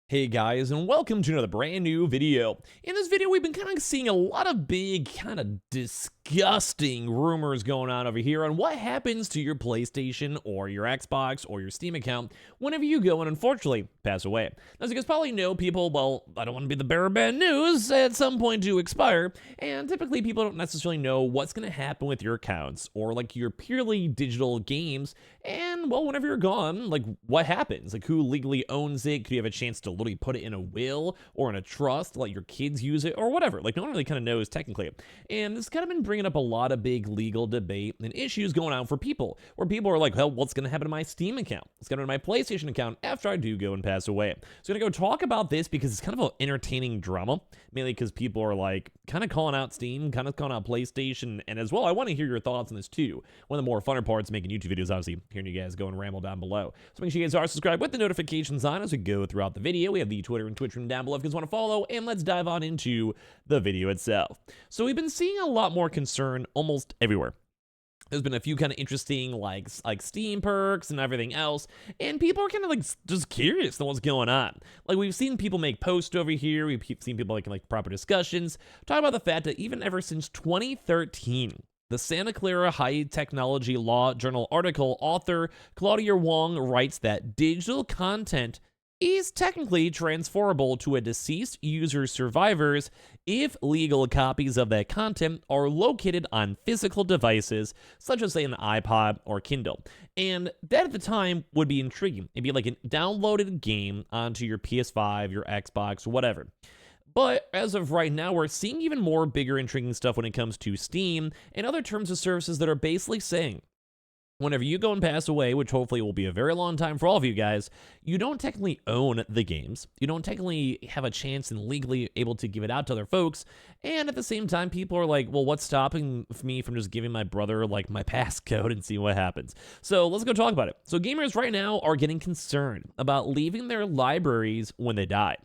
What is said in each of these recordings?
Hey guys, and welcome to another brand new video. In this video, we've been kind of seeing a lot of big, kind of disgusting rumors going on over here on what happens to your PlayStation or your Xbox or your Steam account whenever you go and unfortunately pass away. Now, as you guys probably know, people, well, I don't want to be the bearer of bad news, at some point do expire, and typically people don't necessarily know what's going to happen with your accounts or like your purely digital games, and well, whenever you're gone, like what happens? Like who legally owns it? Could you have a chance to literally put it in a will or in a trust, let your kids use it or whatever? Like no one really kind of knows technically. And this kind of been bringing up a lot of big legal debate and issues going on for people, where people are like, well, what's going to happen to my Steam account? What's going to happen to my PlayStation account after I do go and pass away? So I'm going to go talk about this because it's kind of an entertaining drama, mainly because people are like kind of calling out Steam, kind of calling out PlayStation, and as well, I want to hear your thoughts on this too. One of the more funner parts of making YouTube videos, obviously, hearing you guys go and ramble down below. So make sure you guys are subscribed with the notifications on as we go throughout the video. We have the Twitter and Twitch room down below if you guys want to follow, and let's dive on into the video itself. So we've been seeing a lot more concern almost everywhere. There's been a few kind of interesting like Steam perks and everything else, and people are kind of like just curious on what's going on. Like we've seen people make posts over here, we've seen people like proper discussions, talking about the fact that even ever since 2013, the Santa Clara High Technology Law Journal article author Claudia Wong writes that digital content is technically transferable to a deceased user's survivors if legal copies of that content are located on physical devices, such as, say, an iPod or Kindle. And that at the time would be intriguing. It'd be like a downloaded game onto your PS5, your Xbox, whatever. But as of right now, we're seeing even more bigger, intriguing stuff when it comes to Steam and other terms of services that are basically saying, whenever you go and pass away, which hopefully will be a very long time for all of you guys, you don't technically own the games. You don't technically have a chance and legally able to give it out to other folks. And at the same time, people are like, well, what's stopping me from just giving my brother like my passcode and see what happens? So let's go talk about it. So gamers right now are getting concerned about leaving their libraries when they die.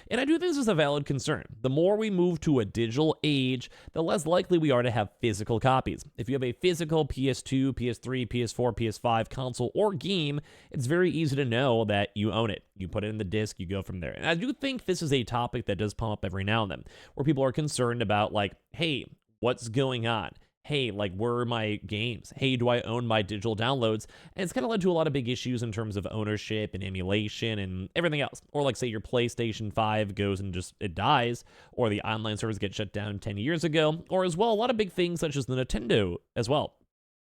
And I do think this is a valid concern. The more we move to a digital age, the less likely we are to have physical copies. If you have a physical PS2, PS3, PS4, PS5 console or game, it's very easy to know that you own it. You put it in the disc, you go from there. And I do think this is a topic that does pop up every now and then, where people are concerned about like, hey, what's going on? Hey, like, where are my games? Hey, do I own my digital downloads? And it's kind of led to a lot of big issues in terms of ownership and emulation and everything else. Or like, say your PlayStation 5 goes and just, it dies, or the online servers get shut down 10 years ago, or as well, a lot of big things such as the Nintendo as well.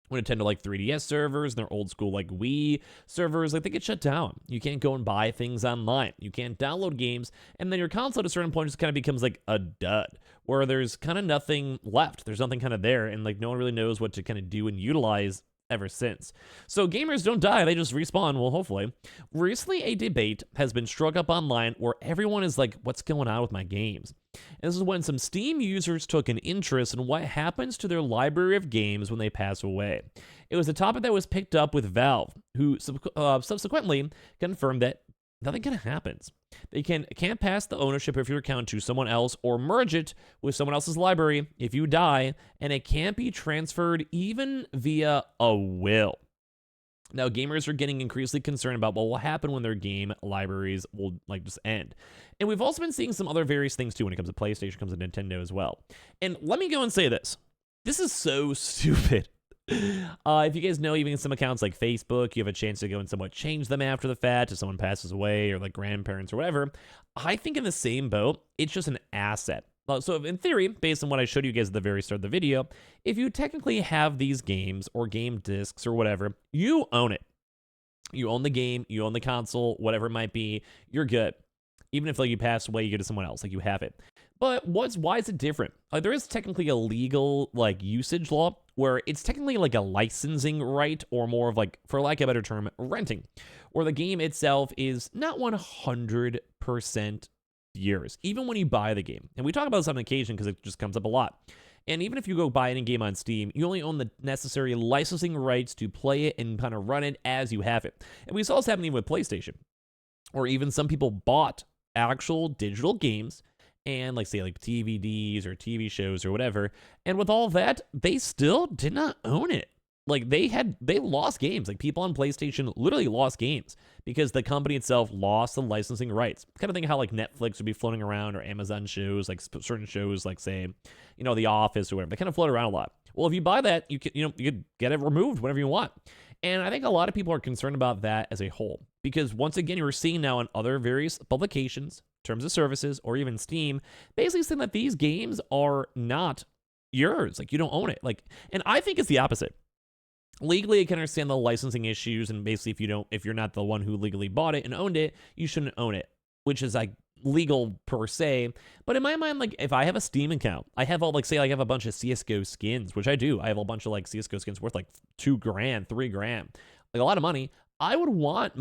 When Nintendo like 3DS servers and their old school like Wii servers, like they get shut down. You can't go and buy things online. You can't download games, and then your console at a certain point just kind of becomes like a dud, where there's kind of nothing left. There's nothing kind of there, and like no one really knows what to kind of do and utilize ever since. So gamers don't die, they just respawn, well, hopefully. Recently, a debate has been struck up online where everyone is like, what's going on with my games? And this is when some Steam users took an interest in what happens to their library of games when they pass away. It was a topic that was picked up with Valve, who subsequently confirmed that nothing kind of happens. They can't pass the ownership of your account to someone else or merge it with someone else's library if you die, and it can't be transferred even via a will. Now, gamers are getting increasingly concerned about what will happen when their game libraries will like just end. And we've also been seeing some other various things too when it comes to PlayStation, comes to Nintendo as well. And let me go and say this. This is so stupid. If you guys know, even some accounts like Facebook, you have a chance to go and somewhat change them after the fact if someone passes away or like grandparents or whatever. I think in the same boat, it's just an asset. So in theory, based on what I showed you guys at the very start of the video, if you technically have these games or game discs or whatever, you own it. You own the game, you own the console, whatever it might be, you're good. Even if like you pass away, you get to someone else, like you have it. But why is it different? Like there is technically a legal like usage law where it's technically like a licensing right, or more of like, for lack of a better term, renting, where the game itself is not 100% yours, even when you buy the game. And we talk about this on occasion because it just comes up a lot. And even if you go buy any game on Steam, you only own the necessary licensing rights to play it and kind of run it as you have it. And we saw this happening with PlayStation, or even some people bought actual digital games and like say like DVDs or TV shows or whatever, and with all that, they still did not own it. like they lost games. Like people on PlayStation literally lost games because the company itself lost the licensing rights. Kind of think how like Netflix would be floating around, or Amazon shows, like certain shows, like say, The Office or whatever. They kind of float around a lot. Well, if you buy that, you could get it removed whenever you want. And I think a lot of people are concerned about that as a whole, because once again, you're seeing now in other various publications, terms of services, or even Steam, basically saying that these games are not yours. Like you don't own it. Like, and I think it's the opposite. Legally, I can understand the licensing issues, and basically, if you're not the one who legally bought it and owned it, you shouldn't own it, which is like legal per se. But in my mind, like if I have a Steam account, I have all, like, say I have a bunch of CSGO skins, which I do. I have a bunch of like CSGO skins worth like $2,000, $3,000, like a lot of money. I would want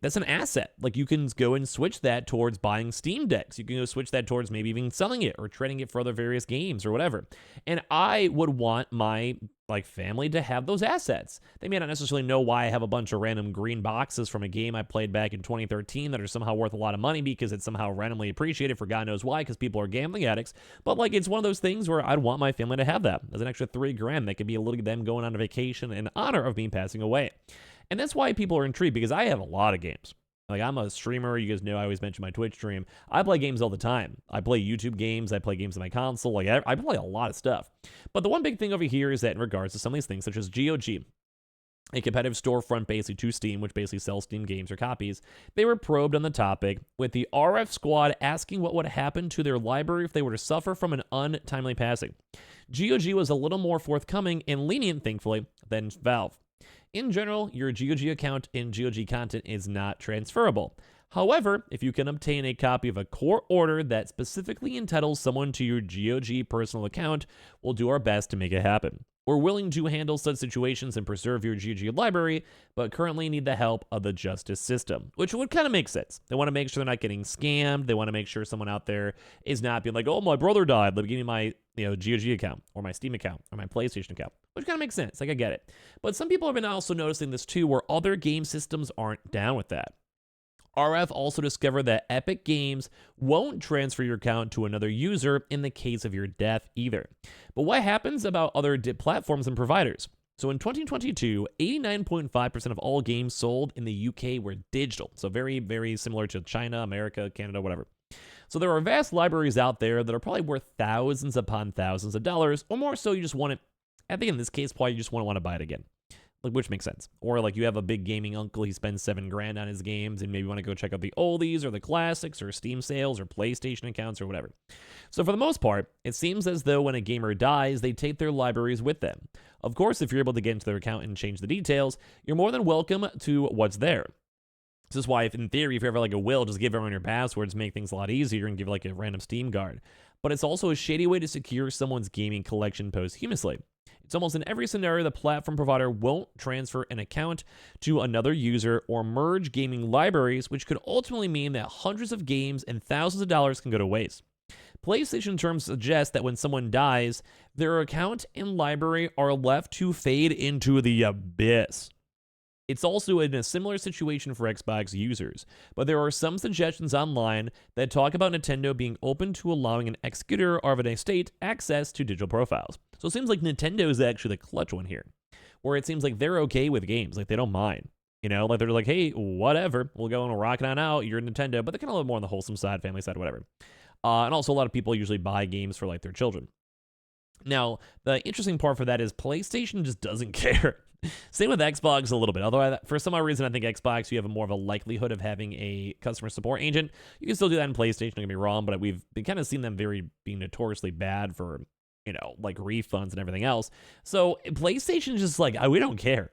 that's an asset. Like you can go and switch that towards buying Steam decks. You can go switch that towards maybe even selling it or trading it for other various games or whatever. And I would want my like family to have those assets. They may not necessarily know why I have a bunch of random green boxes from a game I played back in 2013 that are somehow worth a lot of money because it's somehow randomly appreciated for God knows why, because people are gambling addicts. But like it's one of those things where I'd want my family to have that as an extra $3,000. That could be a little of them going on a vacation in honor of me passing away. And that's why people are intrigued, because I have a lot of games. Like I'm a streamer. You guys know I always mention my Twitch stream. I play games all the time. I play YouTube games. I play games on my console. Like I play a lot of stuff. But the one big thing over here is that in regards to some of these things, such as GOG, a competitive storefront basically to Steam, which basically sells Steam games or copies, they were probed on the topic, with the RF squad asking what would happen to their library if they were to suffer from an untimely passing. GOG was a little more forthcoming and lenient, thankfully, than Valve. In general, your GOG account and GOG content is not transferable. However, if you can obtain a copy of a court order that specifically entitles someone to your GOG personal account, we'll do our best to make it happen. We're willing to handle such situations and preserve your GOG library, but currently need the help of the justice system, which would kind of make sense. They want to make sure they're not getting scammed. They want to make sure someone out there is not being like, oh, my brother died, let me give me my GOG account or my Steam account or my PlayStation account, which kind of makes sense. Like I get it. But some people have been also noticing this too, where other game systems aren't down with that. RF also discovered that Epic Games won't transfer your account to another user in the case of your death either. But what happens about other platforms and providers? So in 2022, 89.5% of all games sold in the UK were digital. So very, very similar to China, America, Canada, whatever. So there are vast libraries out there that are probably worth thousands upon thousands of dollars, or more so you just want it, I think in this case, probably you just want to buy it again. Like, which makes sense. Or like you have a big gaming uncle, he spends $7,000 on his games, and maybe you want to go check out the oldies or the classics or Steam sales or PlayStation accounts or whatever. So for the most part, it seems as though when a gamer dies, they take their libraries with them. Of course, if you're able to get into their account and change the details, you're more than welcome to what's there. This is why, if in theory, if you ever like a will, just give everyone your passwords, make things a lot easier, and give like a random Steam card. But it's also a shady way to secure someone's gaming collection posthumously. It's almost in every scenario the platform provider won't transfer an account to another user or merge gaming libraries, which could ultimately mean that hundreds of games and thousands of dollars can go to waste. PlayStation terms suggest that when someone dies, their account and library are left to fade into the abyss. It's also in a similar situation for Xbox users, but there are some suggestions online that talk about Nintendo being open to allowing an executor of an estate access to digital profiles. So it seems like Nintendo is actually the clutch one here, where it seems like they're okay with games, like they don't mind. Like they're like, hey, whatever, we'll go and rock it on out, you're Nintendo, but they're kind of a little more on the wholesome side, family side, whatever. And also a lot of people usually buy games for like their children. Now, the interesting part for that is PlayStation just doesn't care. Same with Xbox a little bit. Although for some odd reason, I think Xbox, you have more of a likelihood of having a customer support agent. You can still do that in PlayStation, don't get me wrong, but we've been kind of seen them being notoriously bad for, like refunds and everything else. So PlayStation is just like, we don't care.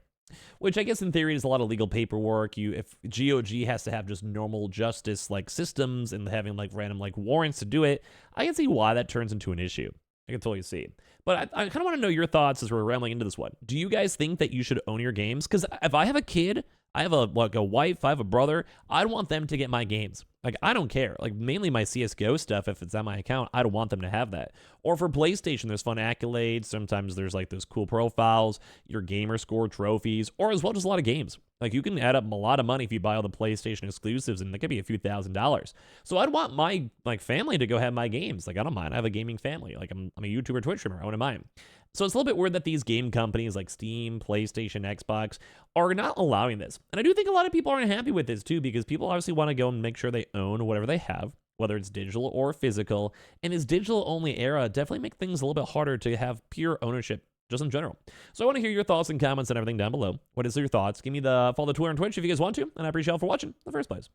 Which I guess in theory is a lot of legal paperwork. If GOG has to have just normal justice like systems and having like random like warrants to do it, I can see why that turns into an issue. I can totally see. But I kind of want to know your thoughts as we're rambling into this one. Do you guys think that you should own your games? Because if I have a kid, I have a wife, I have a brother, I'd want them to get my games. Like, I don't care. Like, mainly my CSGO stuff, if it's on my account, I don't want them to have that. Or for PlayStation, there's fun accolades. Sometimes there's, like, those cool profiles, your gamer score trophies, or as well just a lot of games. Like, you can add up a lot of money if you buy all the PlayStation exclusives, and that could be a few $1,000s. So I'd want my family to go have my games. Like, I don't mind. I have a gaming family. Like, I'm a YouTuber, Twitch streamer. I wouldn't mind. So it's a little bit weird that these game companies like Steam, PlayStation, Xbox are not allowing this. And I do think a lot of people aren't happy with this too, because people obviously want to go and make sure they own whatever they have, whether it's digital or physical. In this digital-only era, definitely make things a little bit harder to have pure ownership, just in general. So I want to hear your thoughts and comments and everything down below. What is your thoughts? Give me follow the Twitter and Twitch if you guys want to, and I appreciate y'all for watching in the first place.